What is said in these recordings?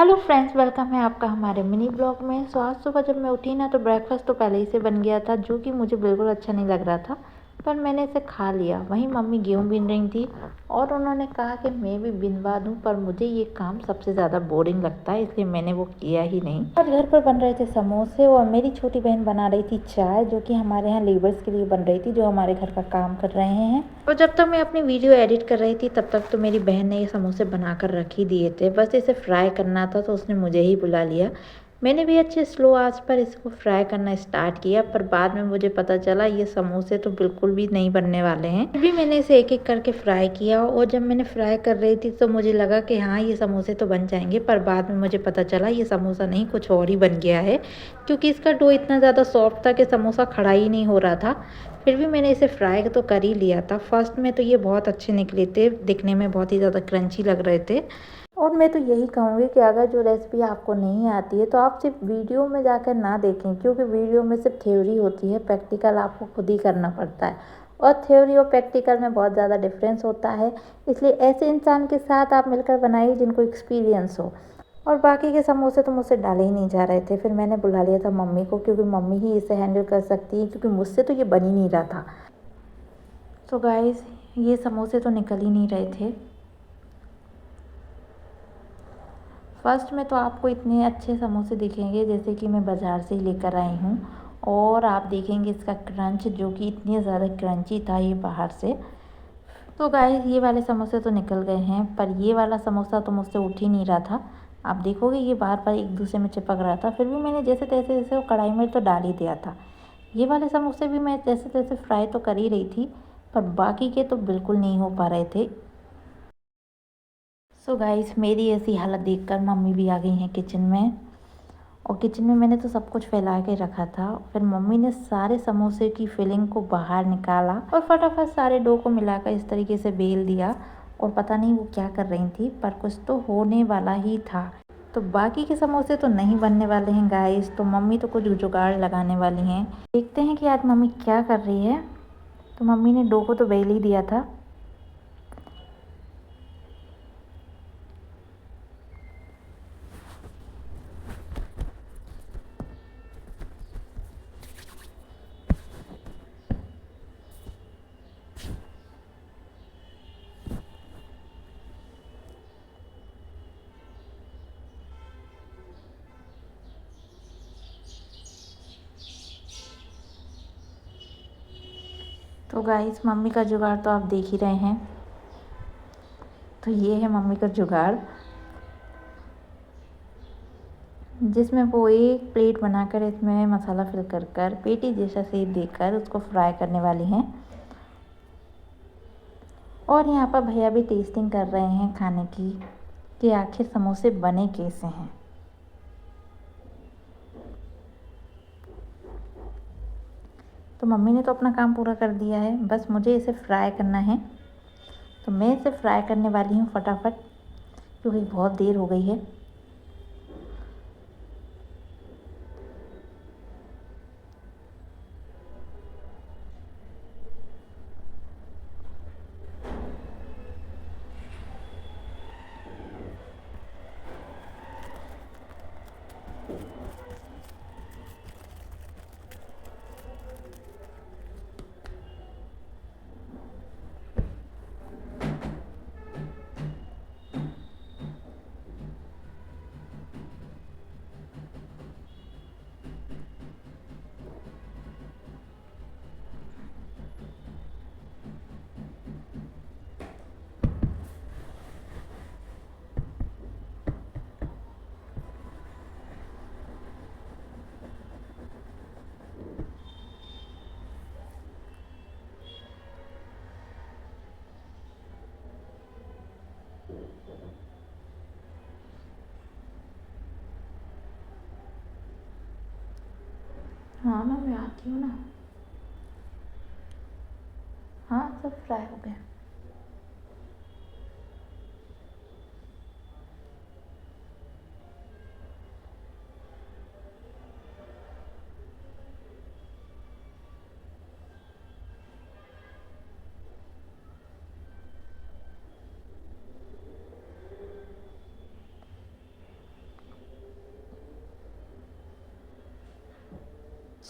Hello friends, welcome है आपका हमारे मिनी ब्लॉग में। आज सुबह जब मैं उठी ना तो ब्रेकफास्ट तो पहले ही से बन गया था, जो कि मुझे बिल्कुल अच्छा नहीं लग रहा था, पर मैंने इसे खा लिया। वहीं मम्मी गेहूं बीन रही थी और उन्होंने कहा कि मैं भी बीनवा दूं, पर मुझे ये काम सबसे ज़्यादा बोरिंग लगता है, इसलिए मैंने वो किया ही नहीं। और घर पर बन रहे थे समोसे और मेरी छोटी बहन बना रही थी चाय, जो कि हमारे यहाँ लेबर्स के लिए बन रही थी जो हमारे घर का काम कर रहे हैं। और जब तक मैं अपनी वीडियो एडिट कर रही थी तब तक तो मेरी बहन ने ये समोसे बना कर रख ही दिए थे, बस इसे फ्राई करना था तो उसने मुझे ही बुला लिया। मैंने भी अच्छे स्लो आंच पर इसको फ्राई करना स्टार्ट किया, पर बाद में मुझे पता चला ये समोसे तो बिल्कुल भी नहीं बनने वाले हैं। फिर भी मैंने इसे एक एक करके फ्राई किया और जब मैंने फ्राई कर रही थी तो मुझे लगा कि हाँ ये समोसे तो बन जाएंगे, पर बाद में मुझे पता चला ये समोसा नहीं कुछ और ही बन गया है, क्योंकि इसका डो इतना ज़्यादा सॉफ्ट था कि समोसा खड़ा ही नहीं हो रहा था। फिर भी मैंने इसे फ्राई तो कर ही लिया था। फर्स्ट में तो ये बहुत अच्छे निकले थे, दिखने में बहुत ही ज़्यादा क्रंची लग रहे थे। और मैं तो यही कहूँगी कि अगर जो रेसिपी आपको नहीं आती है तो आप सिर्फ वीडियो में जाकर ना देखें, क्योंकि वीडियो में सिर्फ थ्योरी होती है, प्रैक्टिकल आपको खुद ही करना पड़ता है और थ्योरी और प्रैक्टिकल में बहुत ज़्यादा डिफरेंस होता है। इसलिए ऐसे इंसान के साथ आप मिलकर बनाइए जिनको एक्सपीरियंस हो। और बाकी के समोसे तो मुझसे डाले ही नहीं जा रहे थे। फिर मैंने बुला लिया था मम्मी को, क्योंकि मम्मी ही इसे हैंडल कर सकती है, क्योंकि मुझसे तो ये बन ही नहीं रहा था। तो गाइस, ये समोसे तो निकल ही नहीं रहे थे। फर्स्ट में तो आपको इतने अच्छे समोसे दिखेंगे जैसे कि मैं बाज़ार से ही लेकर आई हूँ, और आप देखेंगे इसका क्रंच जो कि इतनी ज़्यादा क्रंची था ये बाहर से। तो गाइस, ये वाले समोसे तो निकल गए हैं, पर ये वाला समोसा तो मुझसे उठ ही नहीं रहा था। आप देखोगे ये बार एक दूसरे में चिपक रहा था, फिर भी मैंने जैसे तैसे इसे वो कढ़ाई में तो डाल ही दिया था। ये वाले समोसे भी मैं जैसे तैसे फ्राई तो कर ही रही थी, पर बाकी के तो बिल्कुल नहीं हो पा रहे थे। सो गाइस, मेरी ऐसी हालत देखकर मम्मी भी आ गई हैं किचन में। और किचन में मैंने तो सब कुछ फैला के रखा था। फिर मम्मी ने सारे समोसे की फिलिंग को बाहर निकाला और फटाफट सारे डो को मिलाकर इस तरीके से बेल दिया। और पता नहीं वो क्या कर रही थी, पर कुछ तो होने वाला ही था। तो बाकी के समोसे तो नहीं बनने वाले हैं गाइस, तो मम्मी तो कुछ जुगाड़ लगाने वाली हैं। देखते हैं कि आज मम्मी क्या कर रही है। तो मम्मी ने डो को तो बेल ही दिया था। तो गाइस, मम्मी का जुगाड़ तो आप देख ही रहे हैं। तो ये है मम्मी का जुगाड़, जिसमें वो एक प्लेट बनाकर इसमें मसाला फिल कर कर पेटी जैसा शेप देकर उसको फ्राई करने वाली हैं। और यहाँ पर भैया भी टेस्टिंग कर रहे हैं खाने की, कि आखिर समोसे बने कैसे हैं। तो मम्मी ने तो अपना काम पूरा कर दिया है, बस मुझे इसे फ्राई करना है। तो मैं इसे फ्राई करने वाली हूँ फटाफट, क्योंकि बहुत देर हो गई है। हाँ ना, मैं आती हूँ ना। हाँ, सब फ्राई हो गया।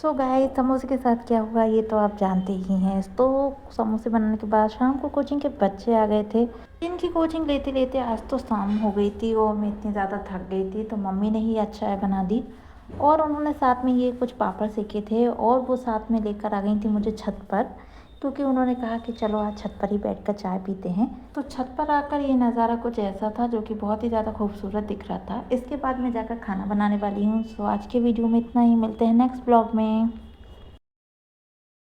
सो गाइस, समोसे के साथ क्या हुआ ये तो आप जानते ही हैं। तो समोसे बनाने के बाद शाम को कोचिंग के बच्चे आ गए थे। इनकी कोचिंग लेते लेते आज तो शाम हो गई थी और मैं इतनी ज़्यादा थक गई थी, तो मम्मी ने ही आज चाय बना दी और उन्होंने साथ में ये कुछ पापड़ सेके थे और वो साथ में लेकर आ गई थी मुझे छत पर, क्योंकि उन्होंने कहा कि चलो आज छत पर ही बैठकर चाय पीते हैं। तो छत पर आकर ये नज़ारा कुछ ऐसा था जो कि बहुत ही ज़्यादा खूबसूरत दिख रहा था। इसके बाद मैं जाकर खाना बनाने वाली हूँ। सो आज के वीडियो में इतना ही, मिलते हैं नेक्स्ट ब्लॉग में।